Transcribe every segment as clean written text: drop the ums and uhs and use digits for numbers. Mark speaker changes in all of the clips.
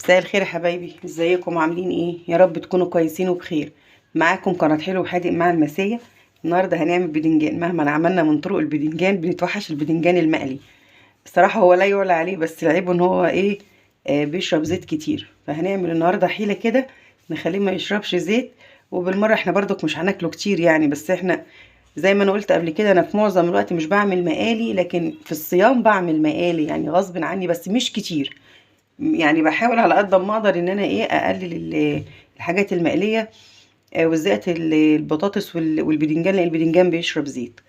Speaker 1: مساء الخير يا حبايبي، ازيكم عاملين ايه؟ يا رب تكونوا كويسين وبخير. معاكم قناة حلو وحادق مع المسية. النهارده هنعمل بدنجان. مهما عملنا من طرق البدنجان بنتوحش البدنجان المقلي. بصراحة هو لا يعلى عليه، بس العيب ان هو ايه، بيشرب زيت كتير. فهنعمل النهارده حيلة كده نخليه ما يشربش زيت. وبالمرة احنا برضك مش هناكله كتير يعني، بس احنا زي ما انا قلت قبل كده، انا في معظم الوقت مش بعمل مقالي، لكن في الصيام بعمل مقالي يعني غصب عني، بس مش كتير. يعني بحاول على قد ما اقدر ان انا ايه اقلل الحاجات المقليه، وزيت البطاطس والبدنجان، لان البدنجان بيشرب زيت.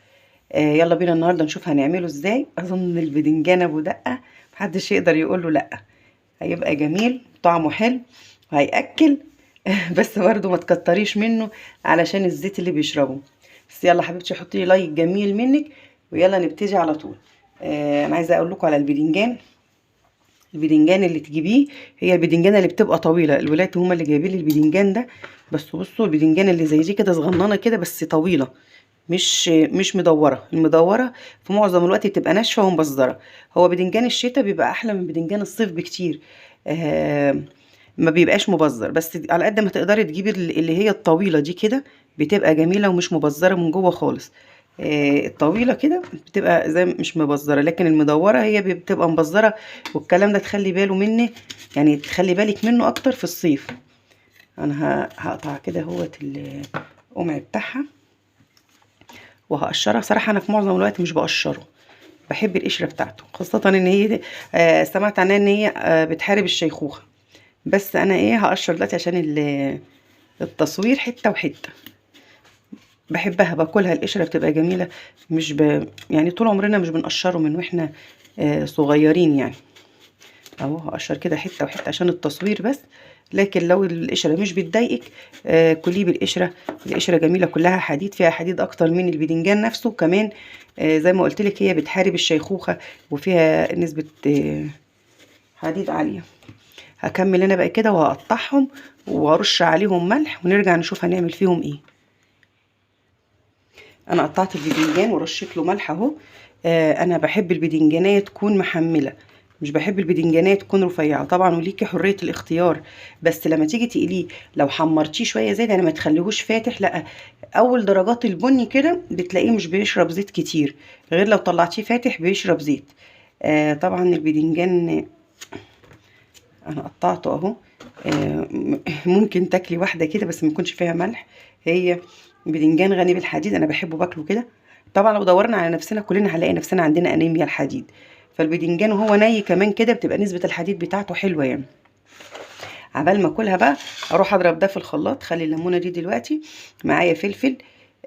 Speaker 1: يلا بينا النهارده نشوف هنعمله ازاي. اظن البدنجان ابو دقه محدش يقدر يقول له لا. هيبقى جميل، طعمه حلو وهياكل. بس برضه ما تكتريش منه علشان الزيت اللي بيشربه. بس يلا حبيبتي حطي لي لايك جميل منك، ويلا نبتدي على طول. انا عايزه اقول لكم على البدنجان. البدنجان اللي تجيبيه هي البدنجانه اللي بتبقى طويله. الولاد هما اللي جايبين لي البدنجان ده. بس بصوا البدنجان اللي زي دي كده صغننه كده بس طويله، مش مدوره. المدوره في معظم الوقت بتبقى ناشفه ومبزره. هو بدنجان الشتاء بيبقى احلى من بدنجان الصيف بكتير. آه ما بيبقاش مبزر، بس على قد ما تقدري تجيبي اللي هي الطويله دي كده بتبقى جميله ومش مبزره من جوه خالص. الطويله كده بتبقى زي مش مبزره، لكن المدوره هي بتبقى مبزره. والكلام ده تخلي باله منه، يعني تخلي بالك منه اكتر في الصيف. انا هقطع كده اهوت القمع بتاعها وهقشرها. صراحه انا في معظم الوقت مش بقشره، بحب القشره بتاعته، خاصه ان هي سمعت عنها ان هي بتحارب الشيخوخه. بس انا ايه هقشر دلوقتي عشان التصوير حته وحته. بحبها باكلها، القشره بتبقى جميله. مش يعني طول عمرنا مش بنقشره من واحنا صغيرين يعني. اهو هقشر كده حته وحته عشان التصوير بس. لكن لو القشره مش بتضايقك كليه بالقشره. القشره جميله، كلها حديد، فيها حديد اكتر من البدنجان نفسه كمان. زي ما قلت لك هي بتحارب الشيخوخه، وفيها نسبه حديد عاليه. هكمل انا بقى كده وهقطعهم وارش عليهم ملح، ونرجع نشوف هنعمل فيهم ايه. انا قطعت البدنجان ورشيت له ملح اهو. انا بحب البدنجانيه تكون محمله، مش بحب البدنجانيه تكون رفيعه طبعا، وليكي حريه الاختيار. بس لما تيجي تقليه لو حمرتيه شويه زيت، يعني ما تخليهوش فاتح، لا، اول درجات البني كده بتلاقيه مش بيشرب زيت كتير، غير لو طلعتيه فاتح بيشرب زيت. طبعا البدنجان انا قطعته اهو. ممكن تاكلي واحده كده بس ما يكونش فيها ملح. هي بدنجان غني بالحديد، انا بحبه باكله كده. طبعا لو دورنا على نفسنا كلنا هنلاقي نفسنا عندنا انيميا الحديد. فالبدنجان وهو ني كمان كده بتبقى نسبه الحديد بتاعته حلوه يعني. عبال ما اكلها بقى اروح اضرب ده في الخلاط. خلي الليمونه دي دلوقتي. معايا فلفل،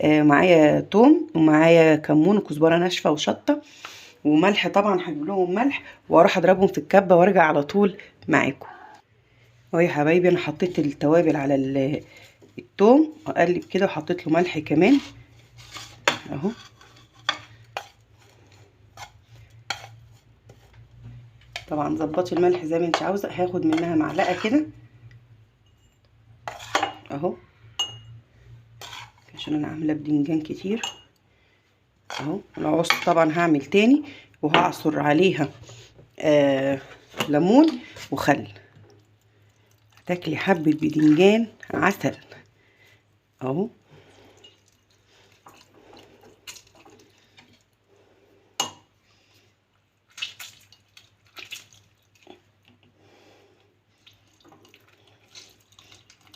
Speaker 1: معايا توم، ومعايا كمون وكزبره ناشفه وشطه وملح. طبعا هجيب لهم ملح واروح اضربهم في الكبه وارجع على طول معاكم. اهو يا حبايبي انا حطيت التوابل على التوم، اقلب كده وحطيت له ملح كمان اهو. طبعا ظبطي الملح زي ما انت عاوزه. هاخد منها معلقه كده اهو، عشان انا عامله بدنجان كتير اهو. لو عوزت طبعا هعمل تاني وهعصر عليها ليمون وخل. هتاكلي حبه بدنجان عسل اهو.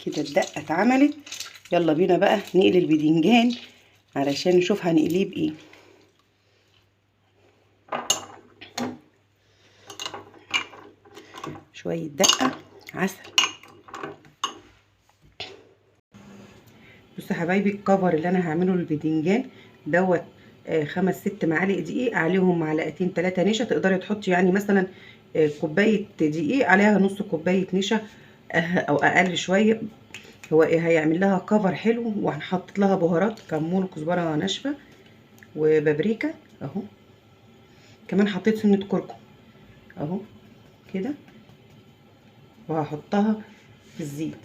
Speaker 1: كده الدقه اتعملت. يلا بينا بقى نقلي البدنجان علشان نشوف هنقليه بايه. شويه دقه عسل. بصوا يا حبايبي الكفر اللي انا هعمله للبدنجان دوت 5 6 معالق دقيق، عليهم معلقتين 3 نشا. تقدري تحطي يعني مثلا كوبايه دقيق عليها نص كوبايه نشا او اقل شويه. هو هيعمل لها كفر حلو. وهنحط لها بهارات كمون وكزبره ناشفه وبابريكا اهو. كمان حطيت سنه كركم اهو كده، وهحطها في الزيت.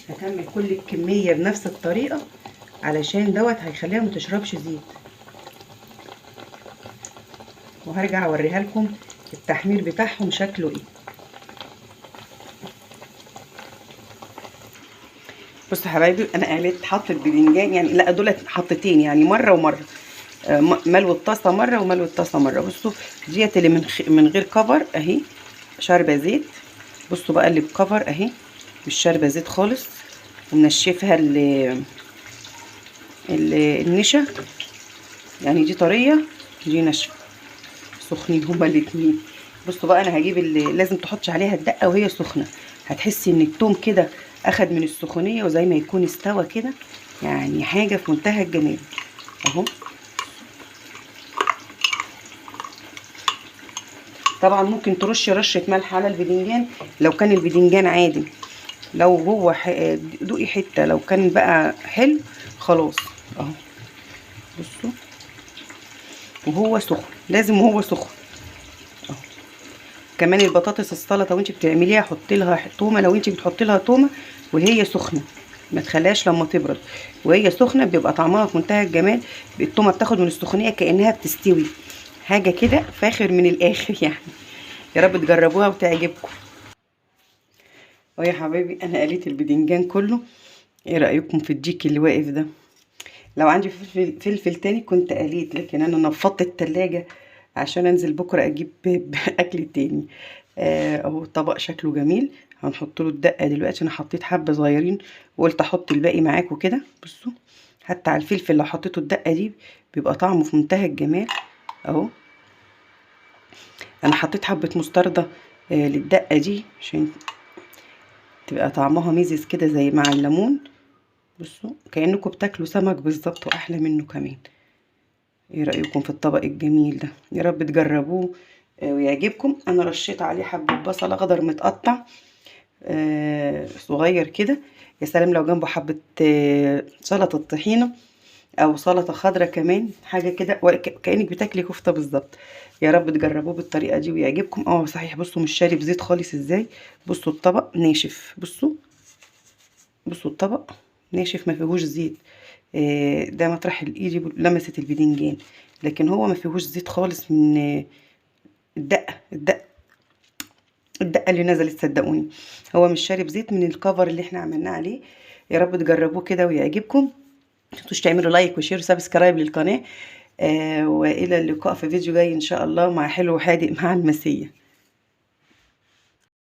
Speaker 1: هكمل كل الكميه بنفس الطريقه علشان دوت هيخليها متشربش زيت. وهرجع اوريها لكم التحمير بتاعهم شكله ايه. بصوا يا حبايبي، انا قليت حطت بدنجان، يعني لا دول حطتين يعني مره ومره، ملو الطاسه مره وملو الطاسه مره. بصوا ديت اللي من غير كفر اهي، شاربه زيت. بصوا بقى اللي بكفر اهي مش شاربه زيت خالص، ومنشفها النشا، يعني دي طريه دي ناشفه، سخنين هما الاتنين. بصوا بقى انا هجيب اللي لازم تحطش عليها الدقه وهي سخنه، هتحسي ان التوم كده اخد من السخونيه وزي ما يكون استوى كده، يعني حاجه في منتهى الجمال اهو. طبعا ممكن ترشي رشه ملح على البدنجان لو كان البدنجان عادي، لو هو دوقي حته، لو كان بقى حلو خلاص اهو. بصوا وهو سخن، لازم وهو سخن اهو. كمان البطاطس السلطه وانت بتعمليها حطي لها تومه، لو انت بتحطي لها تومه وهي سخنه، ما تخليهاش لما تبرد، وهي سخنه بيبقى طعمها في منتهى الجمال. التومه بتاخد من السخونيه كانها بتستوي، حاجه كده فاخر من الاخر يعني. يا رب تجربوها وتعجبكم. يا حبايبي انا قليت البدنجان كله، ايه رايكم في الديك اللي واقف ده؟ لو عندي فلفل تاني كنت قليت، لكن انا نفضت التلاجة عشان انزل بكره اجيب اكل تاني. اهو طبق شكله جميل، هنحط له الدقه دلوقتي. انا حطيت حبه صغيرين وقلت احط الباقي معاكم كده. بصوا حتى على الفلفل لو حطيته الدقه دي بيبقى طعمه في منتهى الجمال اهو. انا حطيت حبه مستردة للدقه دي عشان تبقى طعمها ميزز كده زي مع الليمون. بصوا كأنكم بتاكلوا سمك بالظبط واحلى منه كمان. ايه رأيكم في الطبق الجميل ده؟ يا رب تجربوه ويعجبكم. انا رشيت عليه حبة بصل اخضر متقطع صغير كده، يا سلام لو جنبه حبة سلطة طحينة او سلطة خضرة كمان، حاجة كده كأنك بتاكلي كفتة بالظبط. يا رب تجربوه بالطريقة دي ويعجبكم. صحيح بصوا مش شارب زيت خالص ازاي، بصوا الطبق ناشف، بصوا الطبق ناشف ما فيهوش زيت. ده مطرح الايد لمست البدنجان، لكن هو ما فيهوش زيت خالص من الدقه اللي نزلت صدقوني. هو مش شارب زيت من الكفر اللي احنا عملناه عليه. يا رب تجربوه كده ويعجبكم، متنسوش تعملوا لايك وشير وسبسكرايب للقناه. والى اللقاء في فيديو جاي ان شاء الله مع حلو وحادق مع المسيه.